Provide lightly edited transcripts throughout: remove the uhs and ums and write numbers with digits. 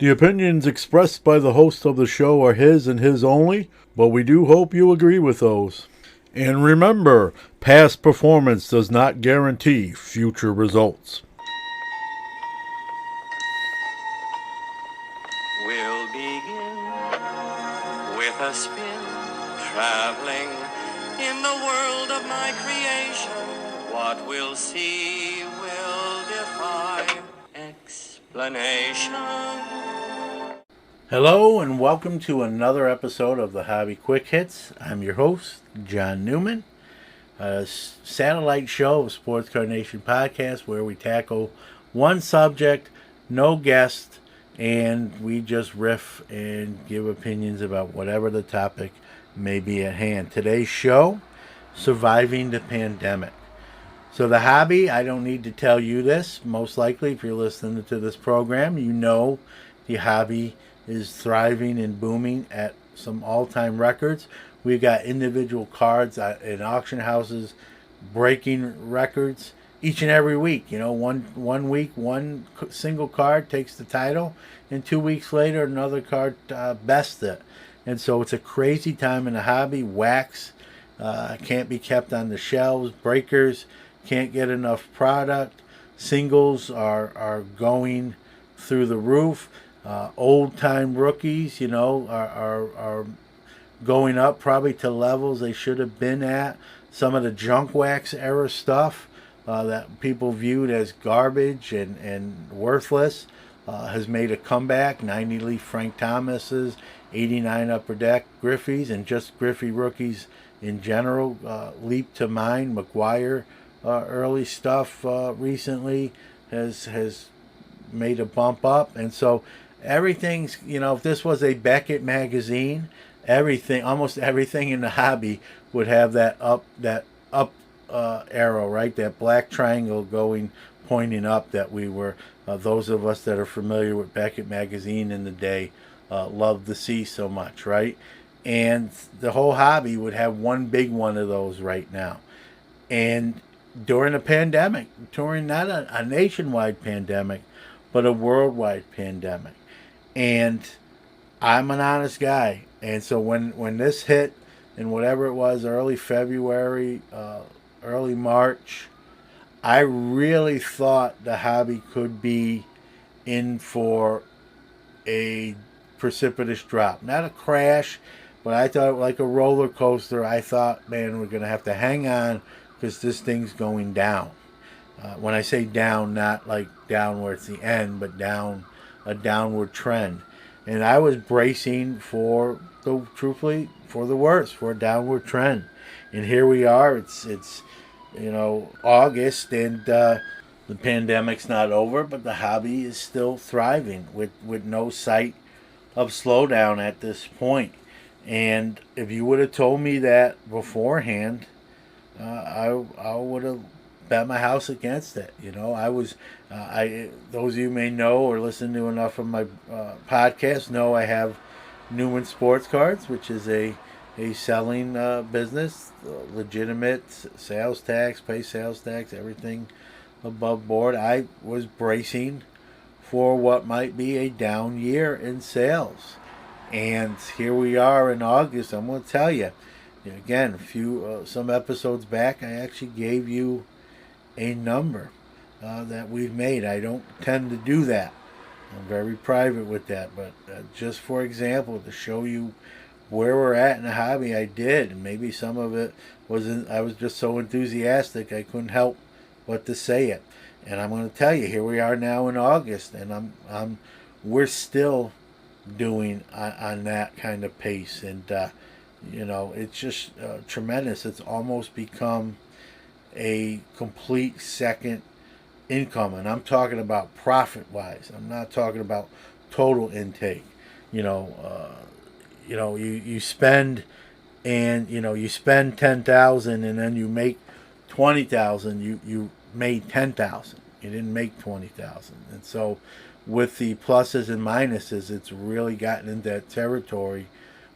The opinions expressed by the host of the show are his and his only, but we do hope you agree with those. And remember, past performance does not guarantee future results. We'll begin with a spin, traveling in the world of my creation. What we'll see will defy explanation. Hello and welcome to another episode of the Hobby Quick Hits. I'm your host, John Newman, a satellite show of Sports Card Nation podcast where we tackle one subject, no guest, and we just riff and give opinions about whatever the topic may be at hand. Today's show, surviving the pandemic. So the hobby, I don't need to tell you this. Most likely, if you're listening to this program, you know the hobby is thriving and booming at some all-time records. We've got individual cards in auction houses breaking records each and every week. You know, one week, one single card takes the title, and 2 weeks later, another card bests it. And so it's a crazy time in the hobby. Wax can't be kept on the shelves. Breakers can't get enough product. Singles are going through the roof. Old time rookies, you know, are going up probably to levels they should have been at. Some of the junk wax era stuff that people viewed as garbage and worthless has made a comeback. 90 Leaf Frank Thomas's, 89 Upper Deck Griffies, and just Griffey rookies in general leap to mind. McGuire early stuff recently has made a bump up, and so everything's, you know, if this was a Beckett magazine, almost everything in the hobby would have that up arrow, right? That black triangle pointing up that we were, those of us that are familiar with Beckett magazine in the day, loved to see so much, right? And the whole hobby would have one big one of those right now. And during a pandemic, during not a nationwide pandemic, but a worldwide pandemic. And I'm an honest guy. And so when this hit in whatever it was, early February, early March, I really thought the hobby could be in for a precipitous drop. Not a crash, but I thought like a roller coaster. I thought, man, we're going to have to hang on because this thing's going down. When I say down, not like down where it's the end, but down, a downward trend. And I was bracing truthfully, for the worst, for a downward trend. And here we are. It's you know, August, and the pandemic's not over, but the hobby is still thriving with no sight of slowdown at this point. And if you would have told me that beforehand, I would have bet my house against it. You know, those of you may know or listen to enough of my podcast know I have Newman Sports Cards, which is a selling business, legitimate sales tax, pay sales tax, everything above board. I was bracing for what might be a down year in sales, and here we are in August. I'm going to tell you again, some episodes back, I actually gave you a number that we've made. I don't tend to do that. I'm very private with that, but just for example, to show you where we're at in the hobby, I did. And maybe some of it I was just so enthusiastic I couldn't help but to say it. And I'm going to tell you, here we are now in August, and we're still doing on that kind of pace, and you know, it's just tremendous. It's almost become a complete second income, and I'm talking about profit wise. I'm not talking about total intake. You spend, and you spend 10,000 and then you make 20,000. You made 10,000. You didn't make 20,000. And so with the pluses and minuses, it's really gotten into that territory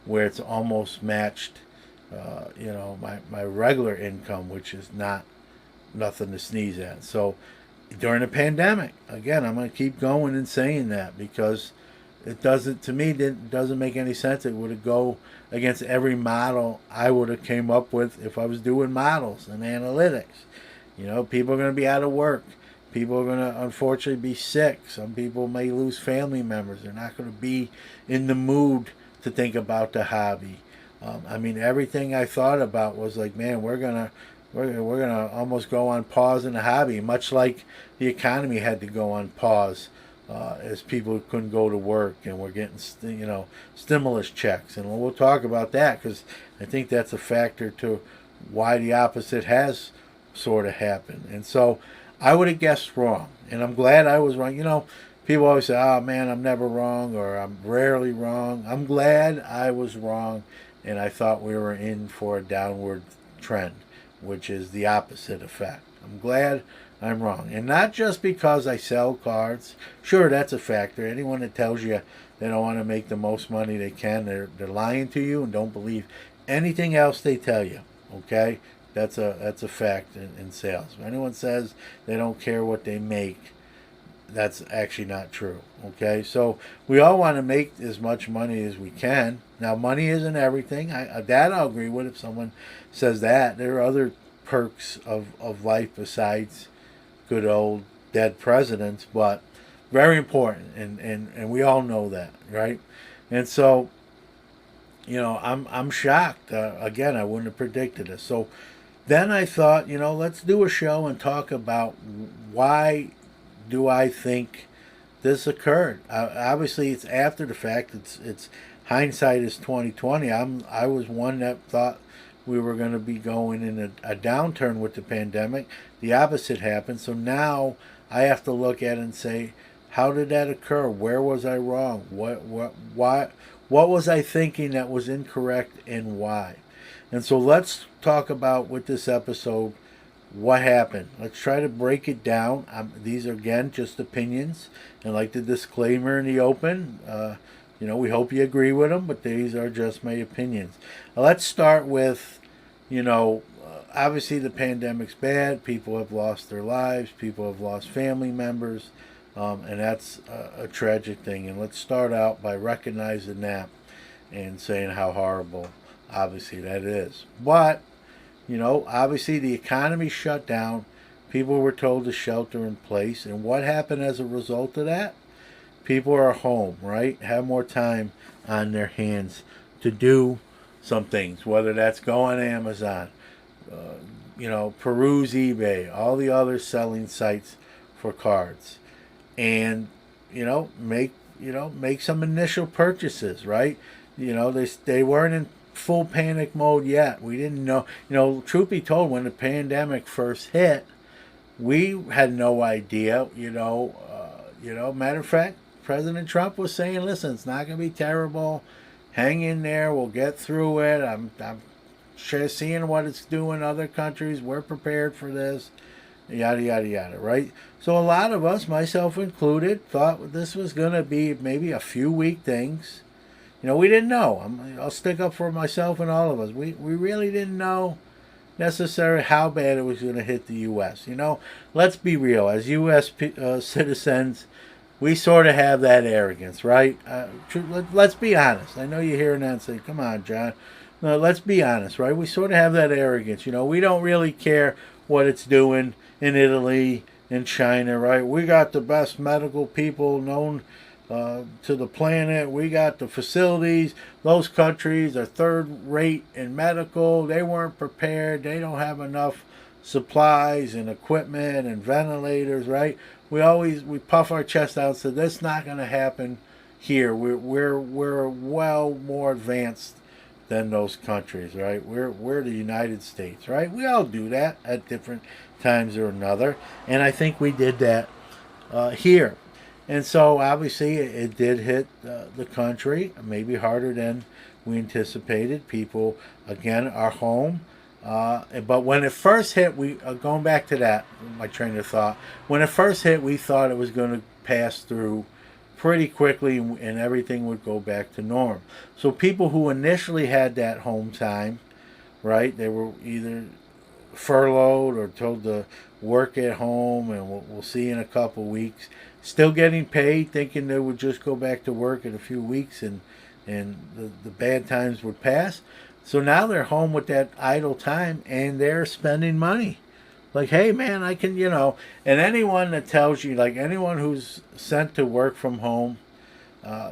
where it's almost matched my regular income, which is nothing to sneeze at. So during the pandemic, again, I'm going to keep going and saying that because it doesn't, to me, it doesn't make any sense. It would go against every model I would have came up with if I was doing models and analytics. People are going to be out of work. People are going to unfortunately be sick. Some people may lose family members. They're not going to be in the mood to think about the hobby. Everything I thought about was like, man, we're gonna almost go on pause in the hobby, much like the economy had to go on pause as people couldn't go to work, and we're getting stimulus checks, and we'll talk about that because I think that's a factor to why the opposite has sort of happened. And so I would have guessed wrong, and I'm glad I was wrong. People always say, "Oh man, I'm never wrong," or "I'm rarely wrong." I'm glad I was wrong, and I thought we were in for a downward trend, which is the opposite effect. I'm glad I'm wrong. And not just because I sell cards. Sure, that's a factor. Anyone that tells you they don't want to make the most money they can, they're lying to you and don't believe anything else they tell you. Okay? That's a fact in sales. If anyone says they don't care what they make, that's actually not true. Okay? So we all want to make as much money as we can. Now, money isn't everything. That I'll agree with if someone says that. There are other perks of life besides good old dead presidents, but very important, and we all know that, right? And so, I'm shocked. Again, I wouldn't have predicted this. So then I thought, let's do a show and talk about why do I think this occurred. Obviously, it's after the fact. It's hindsight is 2020. I was one that thought we were going to be going in a downturn with the pandemic. The opposite happened. So now I have to look at it and say, how did that occur? Where was I wrong? What was I thinking that was incorrect, and why? And so let's talk about with this episode what happened. Let's try to break it down. These are, again, just opinions. And like the disclaimer in the open, we hope you agree with them, but these are just my opinions. Let's start with, obviously the pandemic's bad. People have lost their lives. People have lost family members. And that's a tragic thing. And let's start out by recognizing that and saying how horrible, obviously, that is. But, obviously the economy shut down. People were told to shelter in place. And what happened as a result of that? People are home, right? Have more time on their hands to do some things, whether that's go on Amazon, peruse eBay, all the other selling sites for cards, and make some initial purchases, right? They weren't in full panic mode yet. We didn't know. Truth be told, when the pandemic first hit, we had no idea. Matter of fact, President Trump was saying, "Listen, it's not going to be terrible. Hang in there. We'll get through it. I'm seeing what it's doing in other countries. We're prepared for this." Yada, yada, yada, right? So a lot of us, myself included, thought this was going to be maybe a few week things. We didn't know. I'll stick up for myself and all of us. We really didn't know necessarily how bad it was going to hit the U.S. Let's be real. As U.S. Citizens, we sort of have that arrogance, right? Let's be honest. I know you're hearing that and say, "Come on, John." No, let's be honest, right? We sort of have that arrogance. We don't really care what it's doing in Italy, in China, right? We got the best medical people known to the planet. We got the facilities. Those countries are third rate in medical. They weren't prepared. They don't have enough supplies and equipment and ventilators, right? We puff our chest out and say that's not going to happen here. We're well more advanced than those countries, right? We're the United States, right? We all do that at different times or another, and I think we did that here. And so obviously it did hit the country maybe harder than we anticipated. People again are home. But when it first hit, we going back to that, my train of thought. When it first hit, we thought it was going to pass through pretty quickly and everything would go back to norm. So people who initially had that home time, right? They were either furloughed or told to work at home, and we'll see in a couple weeks. Still getting paid, thinking they would just go back to work in a few weeks, and the bad times would pass. So now they're home with that idle time, and they're spending money. Like, hey man, I can, and anyone that tells you, like anyone who's sent to work from home,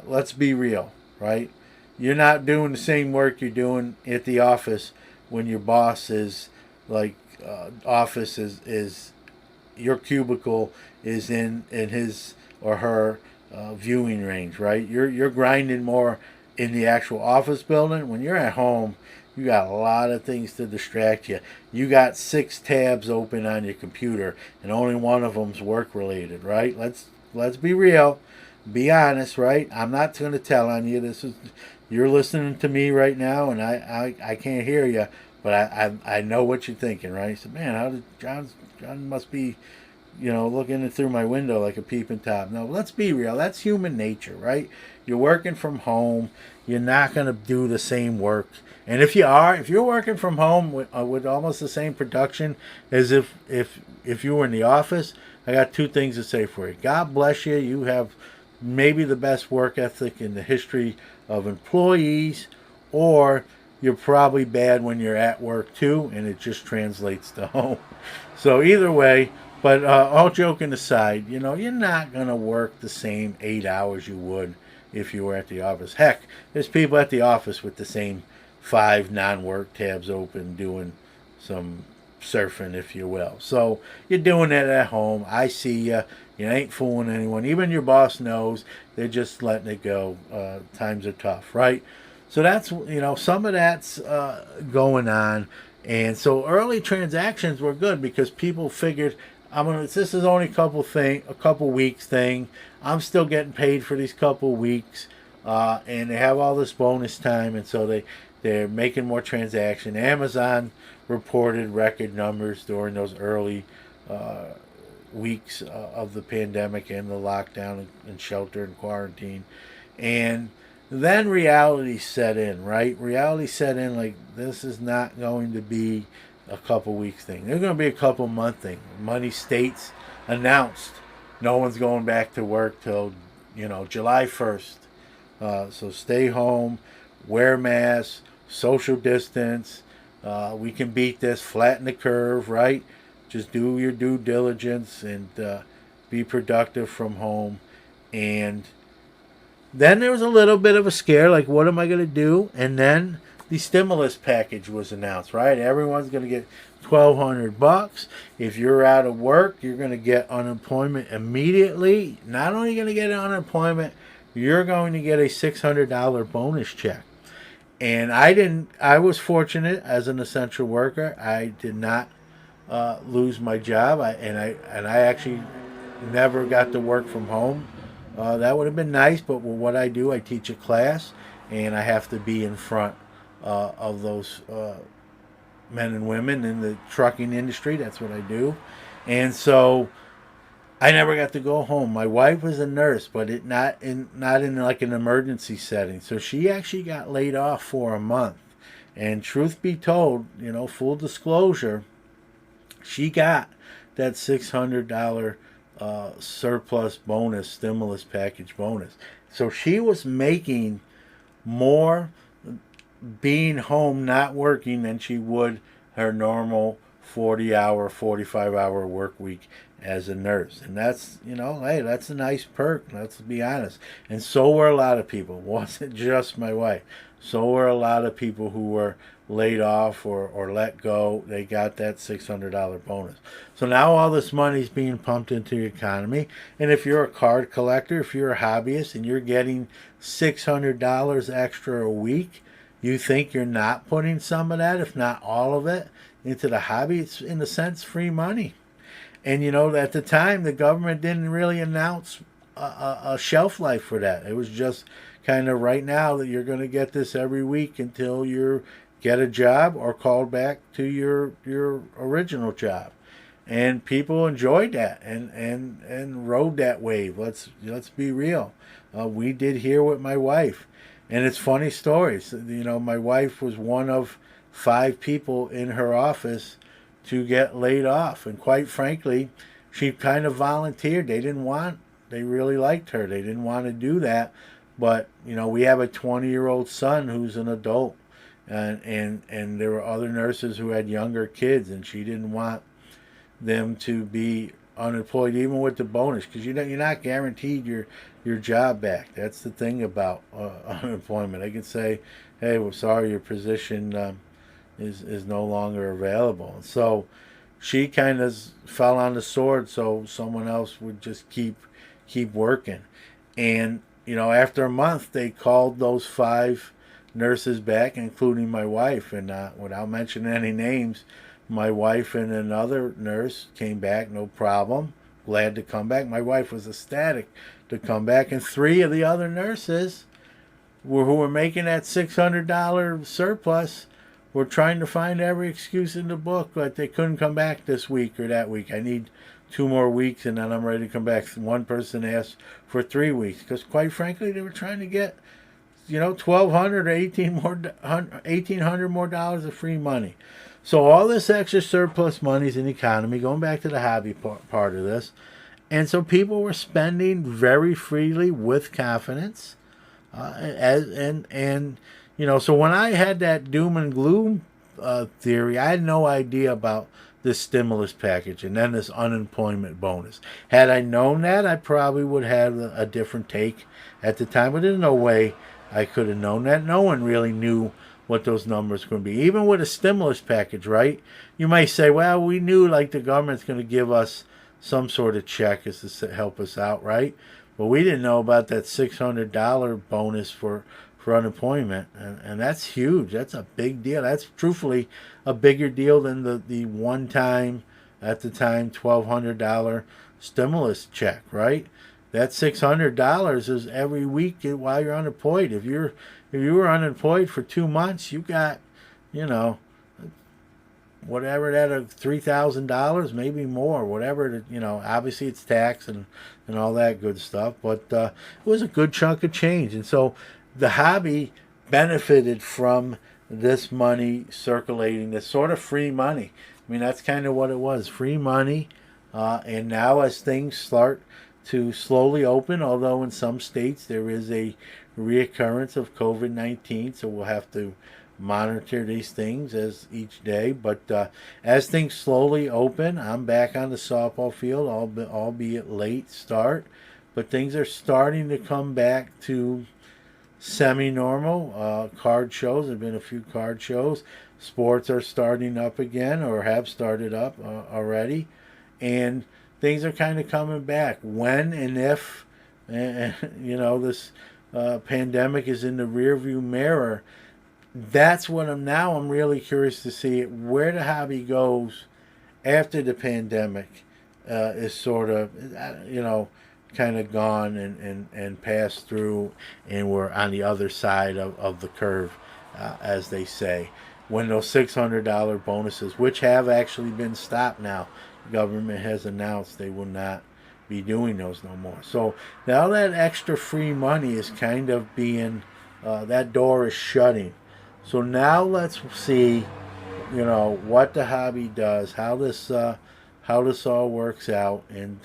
let's be real, right? You're not doing the same work you're doing at the office when your boss is like, office is your cubicle is in his or her viewing range, right? You're grinding more in the actual office building. When you're at home, you got a lot of things to distract you. You got 6 tabs open on your computer, and only one of them's work related, right? Let's be real, be honest, right? I'm not going to tell on you. You're listening to me right now, and I can't hear you, but I know what you're thinking, right? So man, how did John must be, looking through my window like a peeping top. No, let's be real. That's human nature, right? You're working from home. You're not going to do the same work. And if you're working from home with almost the same production as if you were in the office, I got 2 things to say for you. God bless you. You have maybe the best work ethic in the history of employees, or you're probably bad when you're at work too, and it just translates to home. So either way, but all joking aside, you're not going to work the same 8 hours you would if you were at the office. Heck, there's people at the office with the same 5 non-work tabs open doing some surfing, if you will. So you're doing that at home. I see you. You ain't fooling anyone. Even your boss knows. They're just letting it go. Times are tough, right? So that's, some of that's going on. And so early transactions were good because people figured, this is only a couple weeks thing. I'm still getting paid for these couple weeks, and they have all this bonus time, and so they're making more transactions. Amazon reported record numbers during those early weeks of the pandemic and the lockdown and shelter and quarantine, and then reality set in, right? Reality set in, like, this is not going to be a couple weeks thing. They're going to be a couple month thing. Many states announced no one's going back to work till, July 1st. So stay home, wear masks, social distance. We can beat this, flatten the curve, right? Just do your due diligence and be productive from home. And then there was a little bit of a scare, like, what am I going to do? And then the stimulus package was announced, right? Everyone's going to get $1,200. If you're out of work, you're going to get unemployment immediately. Not only going to get unemployment, you're going to get a $600 bonus check. And I was fortunate as an essential worker. I did not lose my job. I actually never got to work from home. That would have been nice, but with what I do, I teach a class, and I have to be in front of those men and women in the trucking industry. That's what I do. And so I never got to go home. My wife was a nurse, but not in like an emergency setting. So she actually got laid off for a month. And truth be told, full disclosure, she got that $600 surplus bonus, stimulus package bonus. So she was making more being home not working than she would her normal 40-hour, 45-hour work week as a nurse. And that's, hey, that's a nice perk, let's be honest. And so were a lot of people. It wasn't just my wife. So were a lot of people who were laid off or let go. They got that $600 bonus. So now all this money is being pumped into the economy. And if you're a card collector, if you're a hobbyist and you're getting $600 extra a week, you think you're not putting some of that, if not all of it, into the hobby. It's, in a sense, free money. And, at the time, the government didn't really announce a shelf life for that. It was just kind of right now that you're going to get this every week until you get a job or called back to your original job. And people enjoyed that and rode that wave. Let's be real. We did here with my wife. And it's funny stories. My wife was one of 5 people in her office to get laid off. And quite frankly, she kind of volunteered. They really liked her. They didn't want to do that. But, we have a 20-year-old son who's an adult. And there were other nurses who had younger kids, and she didn't want them to be unemployed, even with the bonus, because you're not guaranteed your job back. That's the thing about unemployment. They can say, "Hey, we're sorry, your position is no longer available." So she kind of fell on the sword, so someone else would just keep working. And after a month, they called those 5 nurses back, including my wife, and without mentioning any names, my wife and another nurse came back, no problem. Glad to come back. My wife was ecstatic to come back, and 3 of the other nurses who were making that $600 surplus were trying to find every excuse in the book, but they couldn't come back this week or that week. I need 2 more weeks, and then I'm ready to come back. One person asked for 3 weeks because, quite frankly, they were trying to get $1,200 or $1,800 more dollars of free money. So all this extra surplus money is in the economy, going back to the hobby part of this. And so people were spending very freely with confidence. So when I had that doom and gloom theory, I had no idea about this stimulus package and then this unemployment bonus. Had I known that, I probably would have a different take at the time. But there's no way I could have known that. No one really knew what those numbers going to be. Even with a stimulus package, right? You might say, well, we knew like the government's going to give us some sort of check as to help us out, right? But we didn't know about that $600 bonus for unemployment. And that's huge. That's a big deal. That's truthfully a bigger deal than the one-time, at the time, $1,200 stimulus check, right? That $600 is every week while you're unemployed. If you were unemployed for 2 months, you got, whatever that $3,000, maybe more, whatever. Obviously it's tax and all that good stuff, but it was a good chunk of change. And so the hobby benefited from this money circulating, this sort of free money. I mean, that's kind of what it was, free money. And now as things start to slowly open, although in some states there is a reoccurrence of COVID-19, so we'll have to monitor these things as each day. But as things slowly open, I'm back on the softball field, albeit late start, but things are starting to come back to semi-normal. Card shows, there have been a few card shows. Sports are starting up again, or have started up already, and things are kind of coming back. When and if, this pandemic is in the rearview mirror, that's what I'm really curious to see where the hobby goes after the pandemic is sort of, kind of gone and passed through, and we're on the other side of the curve, as they say. When those $600 bonuses, which have actually been stopped now, the government has announced they will not be doing those no more. So now that extra free money is kind of being, that door is shutting. So now let's see, what the hobby does, how this all works out, and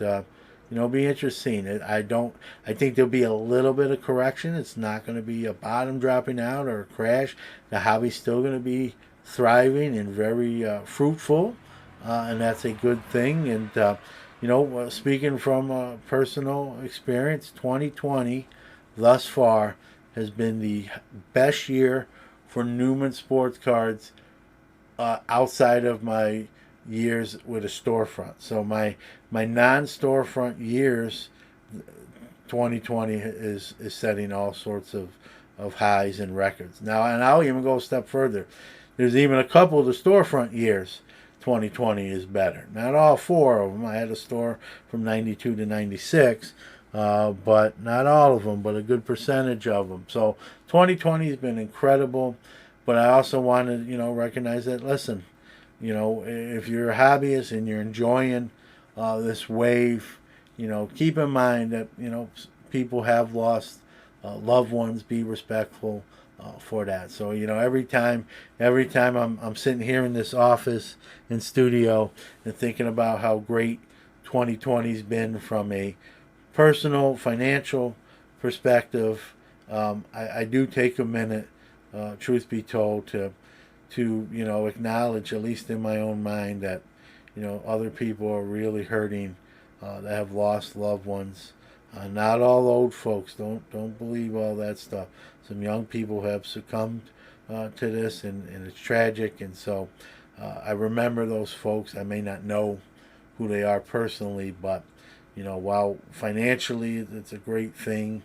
be interesting. I think there'll be a little bit of correction. It's not going to be a bottom dropping out or a crash. The hobby's still going to be thriving and very fruitful, and that's a good thing. And speaking from personal experience, 2020 thus far has been the best year for Newman Sports Cards outside of my years with a storefront. So my non-storefront years, 2020 is setting all sorts of highs and records. Now, and I'll even go a step further. There's even a couple of the storefront years, 2020 is better. Not all 4 of them. I had a store from 92 to 96, but not all of them, but a good percentage of them. So 2020 has been incredible, but I also want to, recognize that, listen, if you're a hobbyist and you're enjoying this wave, keep in mind that, people have lost loved ones. Be respectful for that. So every time I'm sitting here in this office in studio and thinking about how great 2020's been from a personal financial perspective, I do take a minute, truth be told, to acknowledge, at least in my own mind, that other people are really hurting, that have lost loved ones. Not all old folks. Don't believe all that stuff. Some young people have succumbed to this, and it's tragic. And so I remember those folks. I may not know who they are personally, but while financially it's a great thing,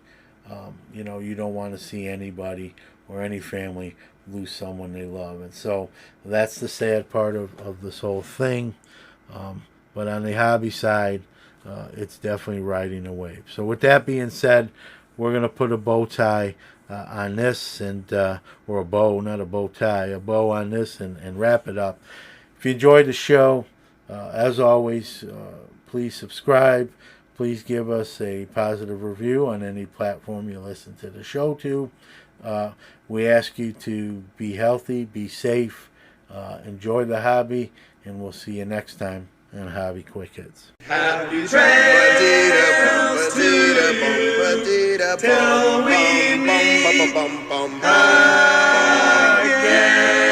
you don't want to see anybody or any family lose someone they love. And so that's the sad part of this whole thing. But on the hobby side, it's definitely riding a wave. So with that being said, we're going to put a bow tie on this, and or a bow, not a bow tie, a bow on this, and wrap it up. If you enjoyed the show, as always, please subscribe. Please give us a positive review on any platform you listen to the show to. We ask you to be healthy, be safe, enjoy the hobby, and we'll see you next time on Hobby Quick Hits. Happy trails till we meet again.